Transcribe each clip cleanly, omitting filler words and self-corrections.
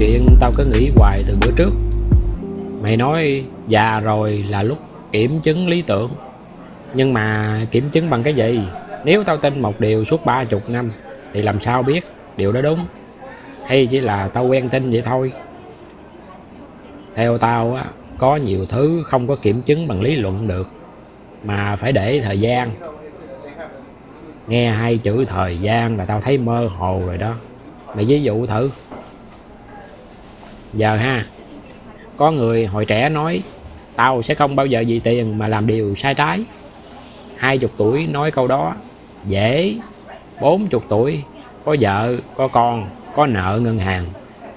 chuyện tao cứ nghĩ hoài từ bữa trước. Mày nói già rồi là lúc kiểm chứng lý tưởng. Nhưng mà kiểm chứng bằng cái gì? Nếu tao tin một điều suốt 30 năm thì làm sao biết điều đó đúng? Hay chỉ là tao quen tin vậy thôi? Theo tao á, có nhiều thứ không có kiểm chứng bằng lý luận được, mà phải để thời gian. Nghe hai chữ thời gian là tao thấy mơ hồ rồi đó. Mày ví dụ thử. Giờ ha, có người hồi trẻ nói tao sẽ không bao giờ vì tiền mà làm điều sai trái. 20 tuổi nói câu đó dễ. 40 tuổi có vợ, có con, có nợ ngân hàng.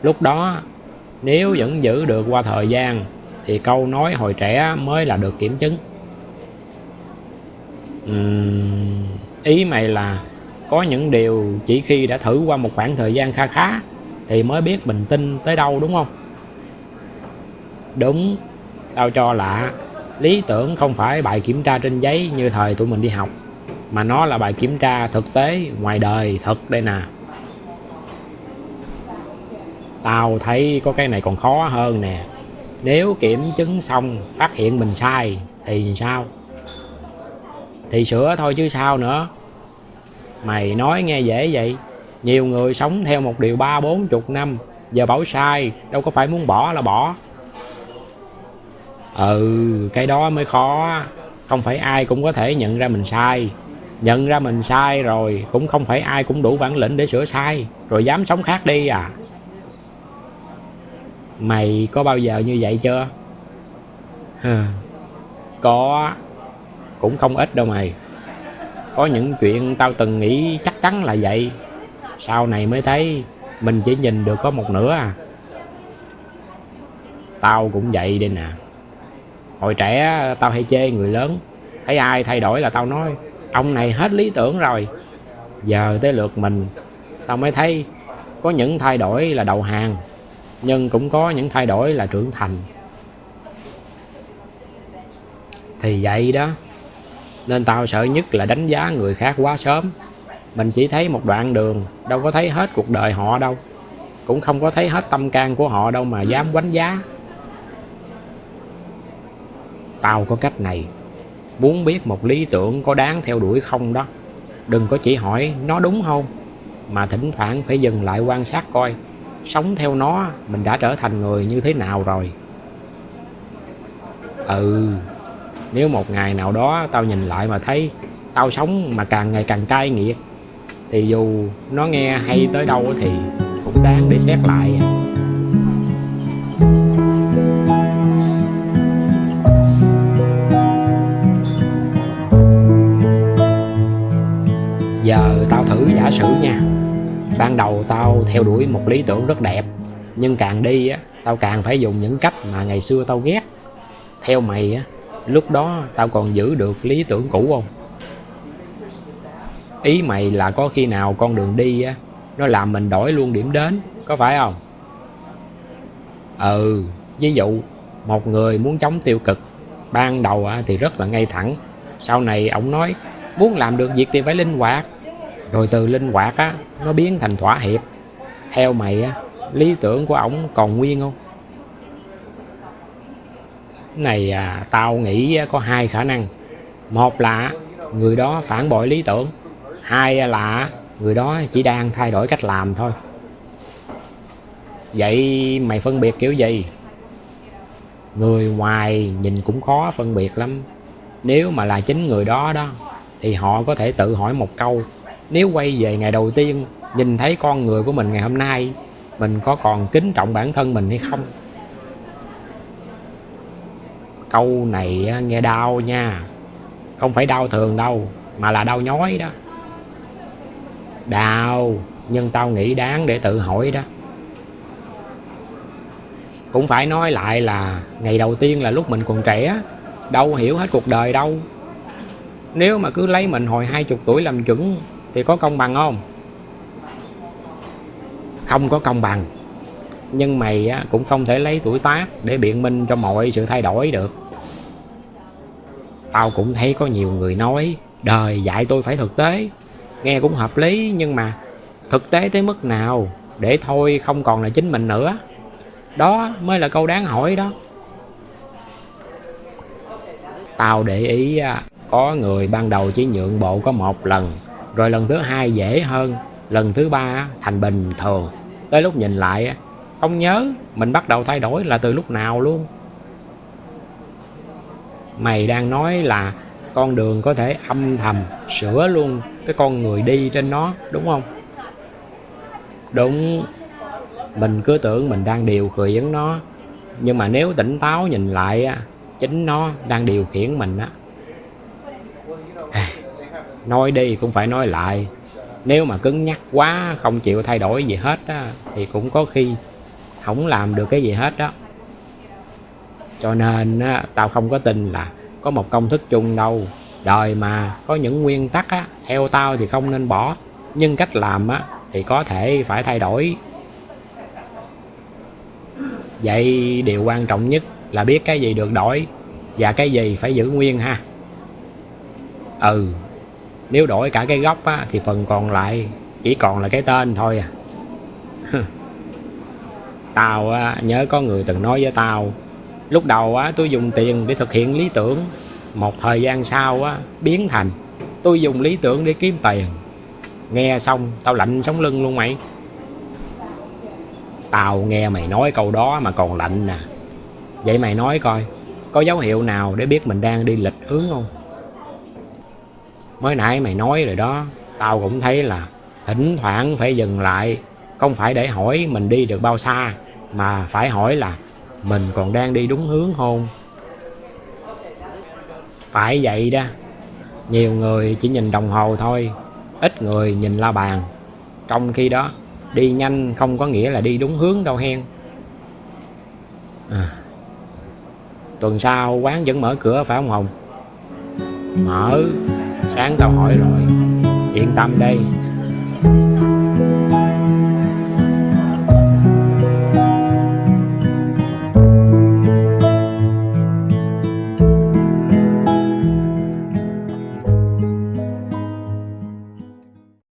Lúc đó nếu vẫn giữ được qua thời gian thì câu nói hồi trẻ mới là được kiểm chứng. Ý mày là có những điều chỉ khi đã thử qua một khoảng thời gian kha khá thì mới biết mình tin tới đâu, đúng không? Đúng. Tao cho là lý tưởng không phải bài kiểm tra trên giấy như thời tụi mình đi học, mà nó là bài kiểm tra thực tế ngoài đời thật đây nè. Tao thấy có cái này còn khó hơn nè. Nếu kiểm chứng xong phát hiện mình sai thì sao? Thì sửa thôi chứ sao nữa. Mày nói nghe dễ vậy. Nhiều người sống theo một điều 30-40 năm, giờ bảo sai đâu có phải muốn bỏ là bỏ. Cái đó mới khó. Không phải ai cũng có thể nhận ra mình sai. Nhận ra mình sai rồi cũng không phải ai cũng đủ bản lĩnh để sửa sai rồi dám sống khác đi à. Mày có bao giờ như vậy chưa? Có. Cũng không ít đâu mày. Có những chuyện tao từng nghĩ chắc chắn là vậy, sau này mới thấy mình chỉ nhìn được có một nửa à. Tao cũng vậy đây nè. Hồi trẻ tao hay chê người lớn, thấy ai thay đổi là tao nói ông này hết lý tưởng rồi. Giờ tới lượt mình, tao mới thấy có những thay đổi là đầu hàng, nhưng cũng có những thay đổi là trưởng thành. Thì vậy đó. Nên tao sợ nhất là đánh giá người khác quá sớm. Mình chỉ thấy một đoạn đường, đâu có thấy hết cuộc đời họ đâu. Cũng không có thấy hết tâm can của họ đâu mà dám đánh giá. Tao có cách này. Muốn biết một lý tưởng có đáng theo đuổi không đó, đừng có chỉ hỏi nó đúng không, mà thỉnh thoảng phải dừng lại quan sát coi sống theo nó mình đã trở thành người như thế nào rồi. Nếu một ngày nào đó tao nhìn lại mà thấy tao sống mà càng ngày càng cay nghiệt, thì dù nó nghe hay tới đâu thì cũng đáng để xét lại. Giờ tao thử giả sử nha. Ban đầu tao theo đuổi một lý tưởng rất đẹp, nhưng càng đi á, tao càng phải dùng những cách mà ngày xưa tao ghét. Theo mày á, lúc đó tao còn giữ được lý tưởng cũ không? Ý mày là có khi nào con đường đi á, nó làm mình đổi luôn điểm đến, có phải không? Ví dụ một người muốn chống tiêu cực, ban đầu á, thì rất là ngay thẳng. Sau này ổng nói muốn làm được việc thì phải linh hoạt. Rồi từ linh hoạt á, nó biến thành thỏa hiệp. Theo mày á, lý tưởng của ổng còn nguyên không? Này tao nghĩ có hai khả năng. Một là người đó phản bội lý tưởng, hai là người đó chỉ đang thay đổi cách làm thôi. Vậy mày phân biệt kiểu gì? Người ngoài nhìn cũng khó phân biệt lắm. Nếu mà là chính người đó đó thì họ có thể tự hỏi một câu: nếu quay về ngày đầu tiên nhìn thấy con người của mình ngày hôm nay, mình có còn kính trọng bản thân mình hay không? Câu này nghe đau nha. Không phải đau thường đâu, mà là đau nhói đó. Đau, nhưng tao nghĩ đáng để tự hỏi đó. Cũng phải nói lại là ngày đầu tiên là lúc mình còn trẻ, đâu hiểu hết cuộc đời đâu. Nếu mà cứ lấy mình hồi 20 tuổi làm chuẩn thì có công bằng không? Không có công bằng. Nhưng mày cũng không thể lấy tuổi tác để biện minh cho mọi sự thay đổi được. Tao cũng thấy có nhiều người nói đời dạy tôi phải thực tế. Nghe cũng hợp lý, nhưng mà thực tế tới mức nào để thôi không còn là chính mình nữa? Đó mới là câu đáng hỏi đó. Tao để ý có người ban đầu chỉ nhượng bộ có một lần, rồi lần thứ hai dễ hơn, lần thứ ba thành bình thường. Tới lúc nhìn lại không nhớ mình bắt đầu thay đổi là từ lúc nào luôn. Mày đang nói là con đường có thể âm thầm sửa luôn cái con người đi trên nó, đúng không? Đúng. Mình cứ tưởng mình đang điều khiển nó, nhưng mà nếu tỉnh táo nhìn lại chính nó đang điều khiển mình á. Nói đi cũng phải nói lại, nếu mà cứng nhắc quá không chịu thay đổi gì hết thì cũng có khi không làm được cái gì hết đó. Cho nên tao không có tin là có một công thức chung đâu. Đời mà có những nguyên tắc theo tao thì không nên bỏ, nhưng cách làm thì có thể phải thay đổi. Vậy điều quan trọng nhất là biết cái gì được đổi và cái gì phải giữ nguyên ha. Nếu đổi cả cái gốc thì phần còn lại chỉ còn là cái tên thôi à. Tao nhớ có người từng nói với tao, lúc đầu tôi dùng tiền để thực hiện lý tưởng, một thời gian sau biến thành tôi dùng lý tưởng để kiếm tiền. Nghe xong tao lạnh sống lưng luôn mày. Tao nghe mày nói câu đó mà còn lạnh nè. Vậy mày nói coi, có dấu hiệu nào để biết mình đang đi lệch hướng không? Mới nãy mày nói rồi đó, tao cũng thấy là thỉnh thoảng phải dừng lại, không phải để hỏi mình đi được bao xa, mà phải hỏi là mình còn đang đi đúng hướng không? Phải vậy đó. Nhiều người chỉ nhìn đồng hồ thôi, ít người nhìn la bàn. Trong khi đó, đi nhanh không có nghĩa là đi đúng hướng đâu hen. Tuần sau quán vẫn mở cửa phải không Hồng? Mở. Sáng tao hỏi rồi. Yên tâm đây.